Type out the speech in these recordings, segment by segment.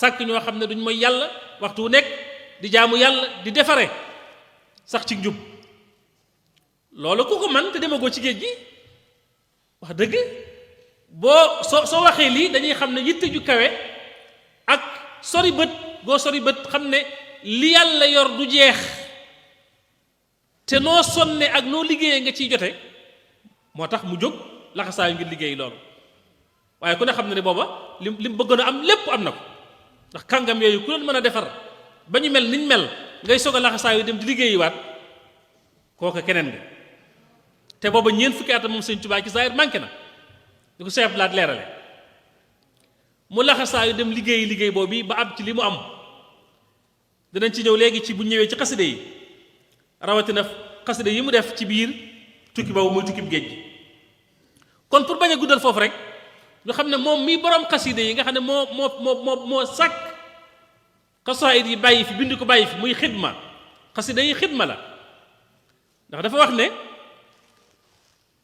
sàkk ñoo xam ne duñ mooy yàlla waxtu wu nekk di jaamu yàlla di defare sax ci njub loolu ku ko man te demagoo ci géej gi wax dëgg boo soo waxee lii dañuy xam ne yitte ju kawe ak sori bët goo sori bët xam ne li yàlla yor du jeex te noo sonne ak noo liggéeyee nga ciy jote moo tax mu jóg laxasaayu ngir liggéey loolu waaye ku ne xam ne ne booba li mu bëggoon a am lépp am na ko ndax kàngam yooyu ku leen mën a defar ba ñu mel niñ mel ngay soog a laxasaayu dem di liggéeyiwaat kooku keneen nga te booba ñeent fukki at moom Sëñ Tuubaa ci zaahir manqué na di ko Seex Laat leerale mu laxasaayu dem liggéey boobu ba am ci li mu am dinañ ci ñëw léegi ci bu ñëwee ci xaside yi rawatina xaside yi mu def ci biir tukki boobu muy tukki géej gi kon pour bañ a guddal foofu rek ñu xam ne moom mii borom xaside yi nga xam ne moo sàkk xasaayid yi bàyyi fi bind ko bàyyi fi muy xidma xaside yi xidma la ndax dafa wax ne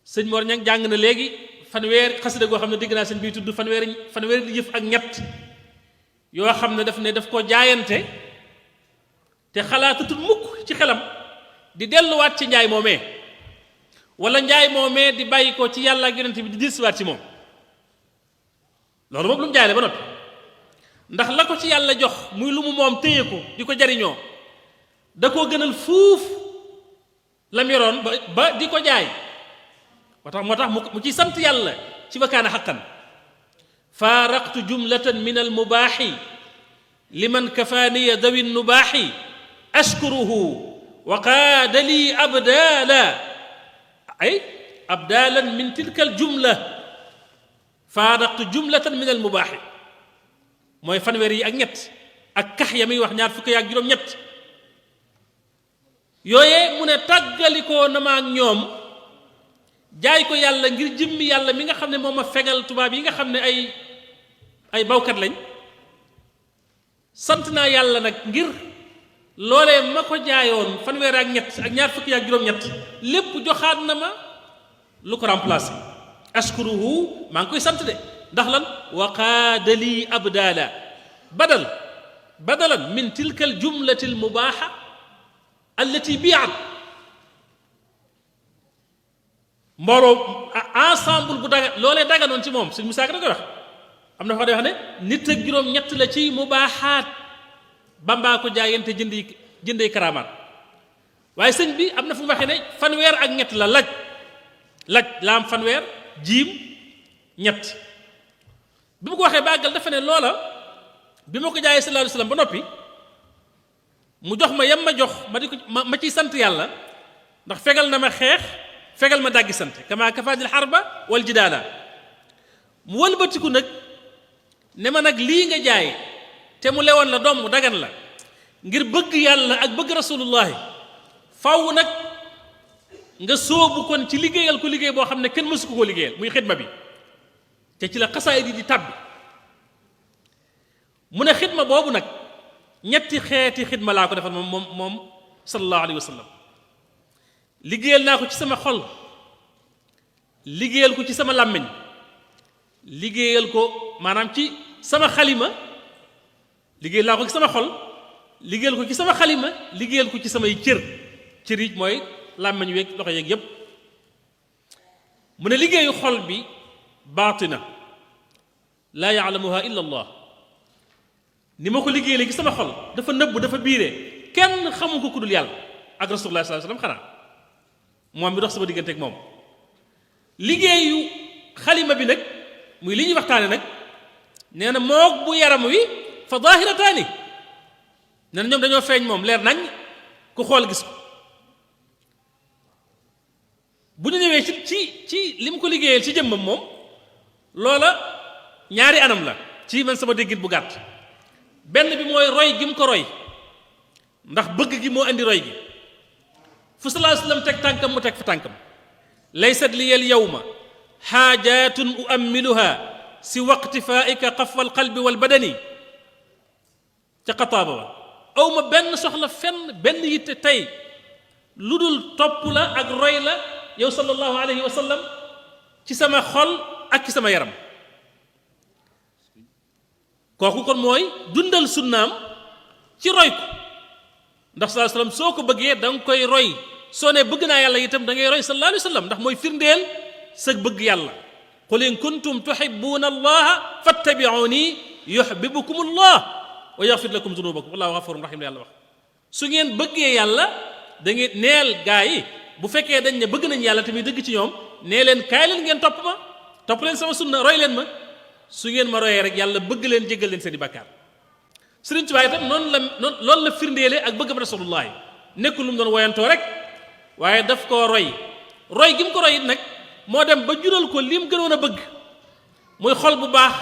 sëñ Mor Ñang jàng na léegi fanweer xasida goo xam ne dégg naa sëñ bii tudd fanweeri di jëf ak ñett yoo xam ne daf koo jaayante te xalaatatul mukk ci xelam di delluwaat ci njaay moomee wala njaay moomee di bàyyi ko ci yàlla ak yonent bi di dellusiwaat ci moom loolu moom lu mu jaayale ba noppi ndax la ko ci yàlla jox muy lu mu moom téye ko di ko jariñoo da koo gënal fuuf lam yoroon ba di ko jaay moo tax mu ci sant yàlla ci wakaana xaqan faaraqtu jumlatan min almubaaxi liman kafaaniya dawi nubaaxi ashkuruhu wa qaada lii abdaalan min tilka aljumla faaraqtu jumlatan min almubaaxi mooy fanweer yi ak ñett ak kax ya muy wax ñaar fukki ak juróom-ñett yooye mu ne tàggalikoo na ma ak ñoom jaay ko yàlla ngir jëmmi yàlla mi nga xam ne moom ma fegal tubaab yi nga xam ne ay bawkat lañ sant naa yàlla nag ngir loolee ma ko jaayoon fanweer ak ñett ak ñaar fukki ak juróom-ñett lépp joxaat na ma lu ko remplacé ashkuruhu maa ngi koy sant de ndax lan wa qaadali abdala badalan min tilka al jumlati al mubaaxa allati biat mbooloo ensemble bu daga loolee daganoon ci moom sëñ Musaa Ka da koy wax am na fa day wax ne nit ak juróom-ñett la ci mubaaxaat Bambaa ko jaayante jëndee karaamaat waaye sëñ bi am na fu mu waxee ne fanweer ak ñett la laj la am fanweer jiim ñett bi mu ko waxee bàggal dafa ne loola bi ma ko jaayee sallallahu alayhi wasallam ba noppi mu jox ma yam ma jox ma ciy sant yàlla ndax fegal na ma xeex fegal ma dàggi sant kama kafaanil xarba wal jidaala mu wëlbatiku nag ne ma nag lii nga jaay te mu lewoon la doom mu dagan la ngir bëgg yàlla ak bëgg rasulullahi faw nag nga sóobu kon ci liggéeyal ko liggéey boo xam ne kenn mësu ko koo liggéeyal muy xidma bi te ci la xasaayid yi di tàbbi mu ne xidma boobu nag ñetti xeeti xidma laa ko defal moom sallallahu alayhi wa sallam liggéeyal naa ko ci sama xol liggéeyal ko ci sama làmmiñ liggéeyal ko maanaam ci sama xalima liggéeyal naa ko ci sama xol liggéeyal ko ci sama xalima liggéeyal ko ci samay cër yi mooy làmmiñ weeg loxo yeeg yépp mu ne liggéeyu xol bi baatina laa yaalamuha illa allah ni ma ko liggéeyale ci sama xol dafa nëbb dafa biire kenn xamu ko ku dul yàlla ak rasulullah sallallahu alayhi wasallam xanaa moom mi dox sama diggante ak moom liggéeyu xalima bi nag muy li ñuy waxtaane nag nee na moog bu yaram wi fa zahirataani nee na ñoom dañoo feeñ moom leer nañ ku xool gis ko bu ñu ñëwee ci li mu ko liggéeyal ci jëmmam moom loola ñaari anam la ci man sama déggit bu gàtt benn bi mooy roy gi mu ko roy ndax bëgg gi moo indi roy gi fu sallallahu alayhi wasallam teg tànkam mu teg fa tànkam laysat li al yawma xaajaatun uammiluha si waqtifaaika xafwa alqalbi walbadani ca xataaba ba aw ma benn soxla fenn benn yitte tey lu dul topp la ak roy la yow sallallahu alayhi wa sallam ci sama xol ak ci sama yaram kooku kon mooy dundal sunnaam ci roy ko ndax sallallahu alayhi wasallam soo ko bëggee da nga koy roy soo ne bëgg naa yàlla itam da ngay roy sallallahu alayhi wasallam ndax mooy firndeel sa bëgg yàlla qul in kuntum tuhibbuna allaha fattabi'uni yuhibbukum allah wa yaghfir lakum dhunubakum wallahu ghafurun rahim la yàlla wax su ngeen bëggee yàlla da ngeen neel gaa yi bu fekkee dañ ne bëgg nañ yàlla tamit dëgg ci ñoom nee leen kaay leen ngeen topp ma topp leen sama sunna roy leen ma su ngeen ma royee rek yàlla bëgg leen jéggal leen seen i bàkkaar Sëriñ Tuubaa itam loolu la firndeele ak bëggam rasulullah nekkul lu mu doon woyantoo rek waaye daf koo roy gi mu ko roy it nag moo dem ba jural ko li mu gënoon a bëgg muy xol bu baax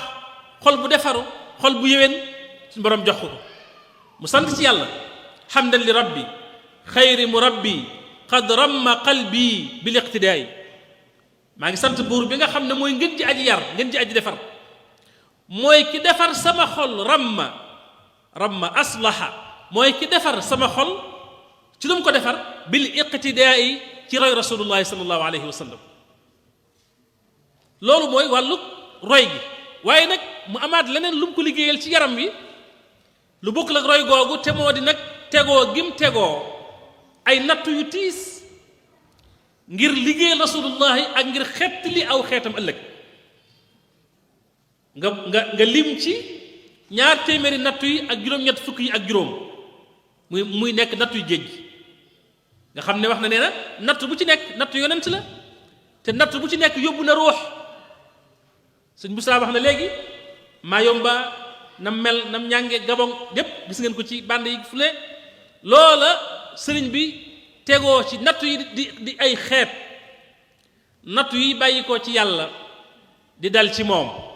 xol bu defaru xol bu yéwén suñu borom jox ko mu sant ci yàlla hamdan li rabbi xayri murabbi qad ramma qalbi bil iqtidaay maa ngi sant buur bi nga xam ne mooy ngeen ji aji yar ngeen ji aji defar mooy ki defar sama xol ramma aslaha mooy ki defar sama xol ci lu mu ko defar bil iqtidaay ci roy rasulullahi sallallahu alayhi wa sallam loolu mooy wàllu roy gi waaye nag mu amaat leneen lu mu ko liggéeyal ci yaram wi lu bokk la roy googu te moo di nag tegoo gim tegoo ay nattu yu tiis ngir liggéeyal rasulullahi ak ngir xettali aw xeetam ëllëg nga lim ci 200 nattu yi ak juróom-ñett fukk yi ak juróom muy nekk nattu yu géej gi nga xam ne wax na nee na natt bu ci nekk natt yonent la te natt bu ci nekk yóbbu na ruux sëñ Boussa wax na léegi maa yomba nam mel nam ñànge gabon yépp gis ngeen ko ci bande yi fu ne loola sëriñ bi tegoo ci natt yi di ay xeet natt yi bàyyi ko ci yàlla di dal ci moom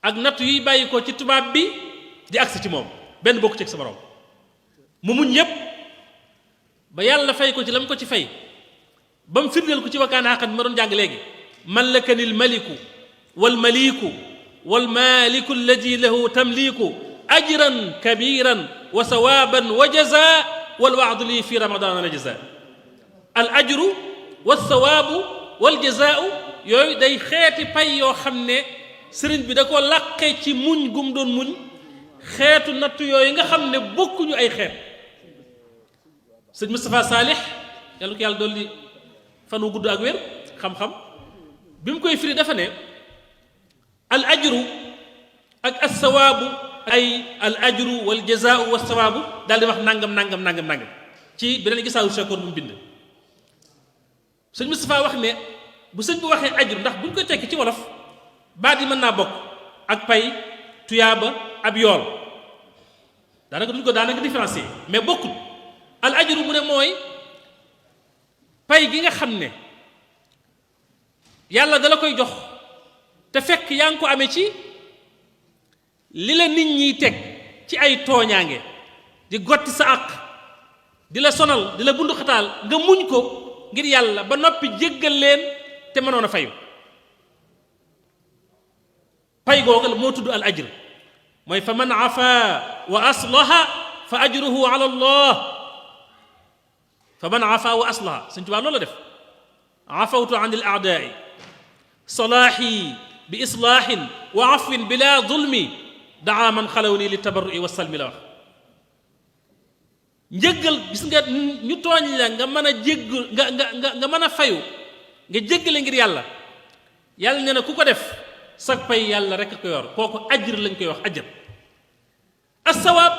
ak natt yi bàyyi ko ci tubaab bi di agsi ci moom benn bokku ci ak sa borom mu muñ yépp ba yàlla fay ko ci la mu ko ci fay ba mu firndeel ko ci wakkaana xaqat ma doon jàng léegi mallakanil maliku wal maliku wal maliku alladi lahu tamliku ajran kabiran wa sawaban wa jaza wal waadu lii fi ramadana la jaza al ajru wa sawaabu wal jazaau yooyu day xeeti pay yoo xam ne sëriñ bi da ko làqee ci muñ gum doon muñ xeetu nattu yooyu nga xam ne bokkuñu ay xeet sëñ Moustapha Saalix yàlla ko yàlla dolli fan wu gudd ak wér xam-xam bi mu koy firi dafa ne al ajru ak as-sawaabu ay al ajru wal jazaau wa sawaabu daal di wax nangam ci beneen gisaawu shakoor bu mu bind sëñ Moustapha wax ne bu sëñ bu waxee ajru ndax buñ koy tekki ci wolof baat yi mën naa bokk ak pay tuyaaba ab yool daanaka duñ ko daanaka différencier mais bokkut al ajru mu ne mooy pay gi nga xam ne yàlla dala koy jox te fekk yaa ngi ko amee ci li la nit ñiy teg ci ay tooñaange di gotti sa àq di la sonal di la bundu xataal nga muñ ko ngir yàlla ba noppi jéggal leen te mënoon a fayu pay googal moo tudd al ajr mooy fa man afa wa aslaha fa ajruhu ala allah fa man afa wa aslaha Sëñ Tuubaa loolu la def afawtu an al aadaai salaahi bi islaahin wa afwin bila zulmi daa man xalaw nii li tabarrui wa salmi la wax njëggal gis nga ñu tooñ la nga mën a jégg nga mën a fayu nga jéggale ngir yàlla yàlla nee na ku ko def sag pay yàlla rek a ko yor kooku ajr lañ koy wax ajr as-sawaab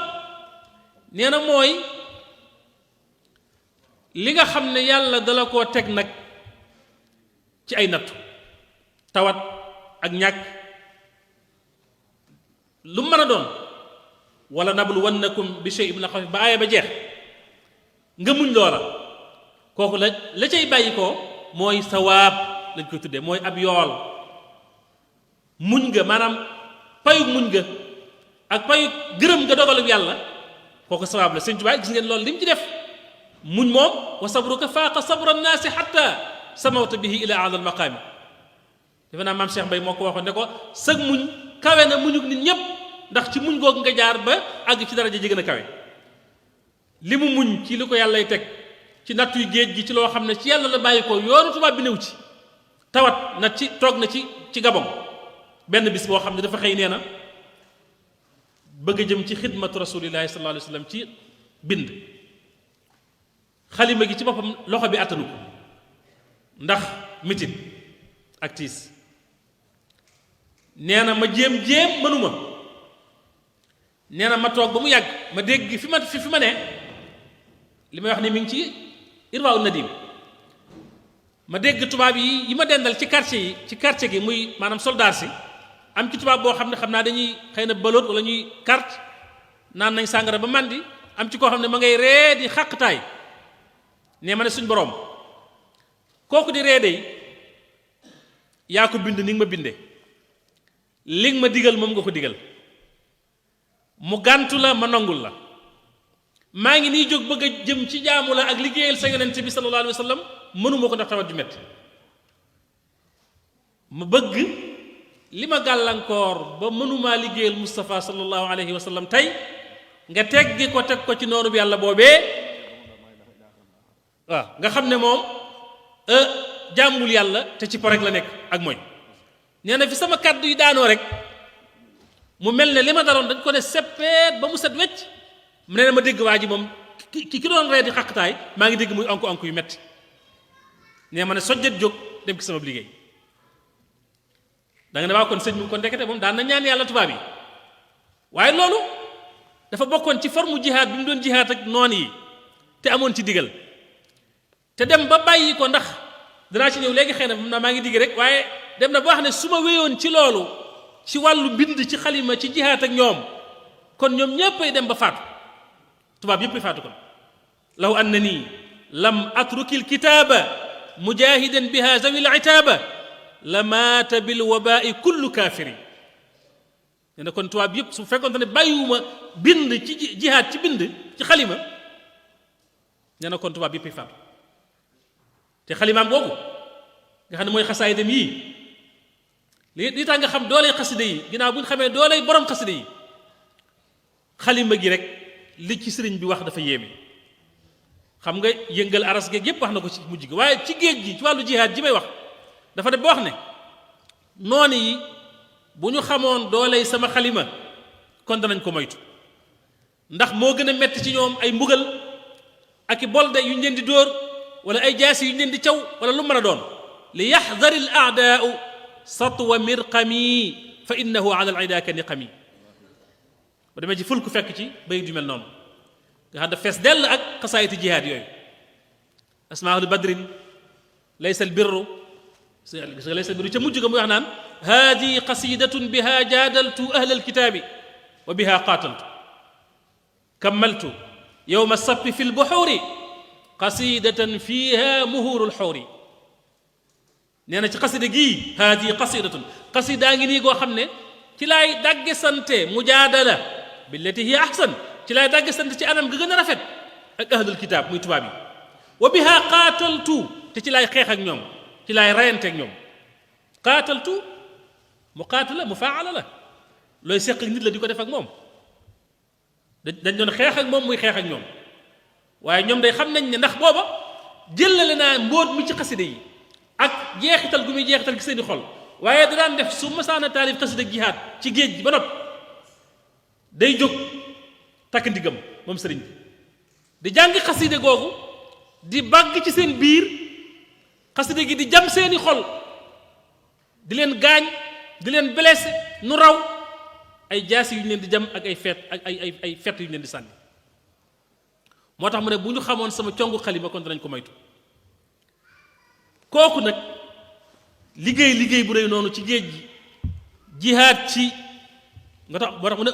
nee na mooy li nga xam ne yàlla dala koo teg nag ci ay nattu tawat ak ñàkk lu mën a doon wala nabluwannakum bi shay'in min al-khawfi ba aaya ba jeex nga muñ loola kooku la cay bàyyi ko mooy sawaab lañ koy tuddee mooy ab yool muñ nga maanaam payu muñ nga ak payu gërëm nga dogalu yàlla kooku sawaab la Sëñ Tuubaa gis ngeen loolu li mu ci def muñ moom wa sabruka faaqa sabra nnaasi xatta samawta bihi ila a'la al-maqaami defe naa maam Cheikh Mbaye moo ko waxoon ne ko sëg muñ kawe na muñug nit ñépp ndax ci muñ googu nga jaar ba àgg ci daraja ji gën a kawe li mu muñ ci li ko yàllay teg ci nattuy géej gi ci loo xam ne ci yàlla la bàyyi ko yoonu tubaab bi néew ci tawat na ci toog na ci Gabon benn bis boo xam ne dafa xëy nee na bëgg a jëm ci xidmatu rasulillahi sallallahu alayhi wa sallam ci bind xalima gi ci boppam loxo bi attanu ko ndax mitit ak tiis nee na ma jéem mënuma nee na ma toog ba mu yàgg ma dégg fi ma ne li may wax ni mi ngi ci irwaa u nadim ma dégg tubaab yi ma dendal ci quartier gi muy maanaam soldat si am ci tubaab boo xam ne xam naa dañuy xëy na baloot wala ñuy carte naan nañ sàngara ba màndi am ci koo xam ne ma ngay ree di xàqtaay ne ma ne suñ boroom kooku di ree dey yaa ko bind ni nga ma binde li nga ma digal moom nga ko digal mu gàntu la ma nangul la maa ngi nii jóg bëgg a jëm ci jaamu la ak liggéeyal sa yonent bi sallallahu alayhi wa sallam mënuma ko ndax tawat ju metti ma bëgg li ma gàllankoor ba mënumaa liggéeyal Moustapha sallallahu alayhi wa sallam tey nga teggi ko teg ko ci noonu bi yàlla boobee waaw nga xam ne moom jàmmul yàlla te ci porek la nekk ak mooy nee na fi sama kàddu yi daanoo rek mu mel ne li ma daloon dañ ko ne seppeet ba mu set wecc mu ne ma dégg waa ji moom ki doon ree di xaqtaay maa ngi dégg muy onk yu metti nee ma ne sojjet jóg dem ci sama liggéey da nga ne waa kon sëñ bi kon ndekete moom daan na ñaan yàlla tubaab yi waaye loolu dafa bokkoon ci forme jihaad bi mu doon jihaad ak noon yi te amoon ci digal te dem ba bàyyi ko ndax danaa ci ñëw léegi xëy na moom naa maa ngi digg rek waaye dem na ba wax ne su ma wéyoon ci loolu ci wàllu bind ci xalima ci jihaad ak ñoom kon ñoom ñéppay dem ba faatu tubaab yéppay faatu kon law annani lam atruki alkitaaba mujahidan biha zawi alitaaba la maata bil wabai kullu kaafiri nee na kon tubaab yëpp su fekkoon ne bàyyiwuma bind ci jihaad ci bind ci xalima nee na kon tubaab yëppay faatu te xalimaam googu nga xam ne mooy xasaay dem yii li tax nga xam dooley xasida yi ginnaaw bu ñu xamee dooley borom xasida yi xalima gi rek li ci sëriñ bi wax dafa yéeme xam nga yëngal aras geeg yépp wax na ko ci mujj gi waaye ci géej gi ci wàllu jihaad ji may wax dafa def ba wax ne noonu yi bu ñu xamoon dooley sama xalima kon danañ ko moytu ndax moo gën a metti ci ñoom ay mbugal ak i bolde yu ñu leen di dóor wala ay jaasi yu ñu leen di caw wala lu mën a doon li yaxdari al aadaau satwa mirqami fa innahu ala al ida ka niqami ba demee ci ful ku fekk ci bayit yu mel noonu nga xam daf fees dell ak xasaayiti jihaad yooyu asmaahul badrin laysa al birru laysa al birru ca mujj ga muy wax naan haadi qasidatun biha jaadaltu ahla alkitaabi wa biha qaataltu kammaltu yowma sabti fi lbuxuuri qasidatan fiha muhuuru lxuuri nee na ci xasida gii haadi qasidatun xasidaa ngi nii goo xam ne ci laay dagge sante mujaadala billati hiya ahsan ci laay dagge sante ci anam ga gën a rafet ak ahlul kitaab muy tubaab yi wa biha qaataltu te ci laay xeex ak ñoom ci laay rayante ak ñoom qaataltu muqaatala mufaala la looy seq ak nit la di ko def ak moom dañ doon xeex ak moom muy xeex ak ñoom waaye ñoom day xam nañ ne ndax booba jëlale naa mbóot mi ci xasida yi ak jeexital gu muy jeexital gi seeni xol waaye da daan def su masaana taalif xasida jihaad ci géej gi ba nopp day jóg takk ndigam moom sëriñ bi di jàng xasida googu di bàgg ci seen biir xasida gi di jam seeni xol di leen gaañ di leen blessé nu raw ay jaasi yu ñu leen di jam ak ay feet ak ay fett yu ñu leen di sànni moo tax mu ne bu ñu xamoon sama congu xalima kon danañ ko moytu kooku nag liggéey bu rëy noonu ci géej gi jihaad ci nga tax moo tax mu ne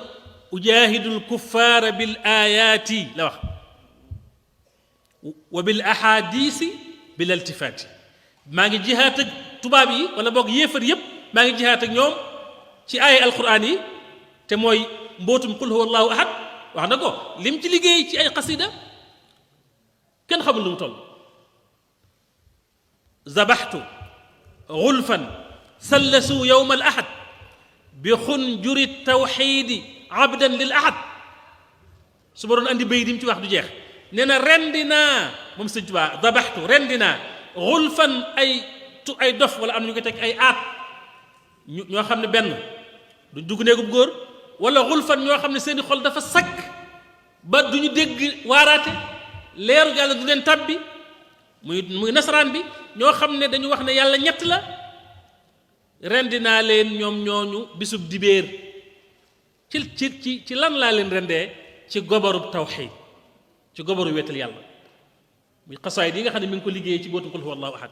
ujaahidul kuffaara bil ayaati la wax wa bil ahadisi bil iltifaati maa ngi jihaad ak tubaab yi wala boog yéefar yépp maa ngi jihaad ak ñoom ci aaya alquran yi te mooy mbootum qul huwa allahu ahad wax na ko lim ci liggéey ci ay xasida kenn xamul lu mu toll zabaxtu gulfan sallasu yowma al ahad bi xunjuri tawxiidi abdan lil ahad su ma doon andi bay dim ci wax du jeex nee na rendi naa moom sëñ Tuubaa zabaxtu rendi naa gulfan ay dof wala am ñu ko teg ay aat ñoo xam ne benn duñ dugg néegub góor wala xulfan ñoo xam ne seeni xol dafa sakk ba duñu dégg waaraate leeru yàlla du leen tàbbi muy nasaraan bi ñoo xam ne dañu wax ne yàlla ñett la rendi naa leen ñoom ñooñu bisub dibéer ci lan laa leen rendee ci gobarub tawxiid ci gobaru wéetal yàlla muy xasaayid yi nga xam ne mi ngi ko liggéeyee ci bootu qul huwa allahu ahad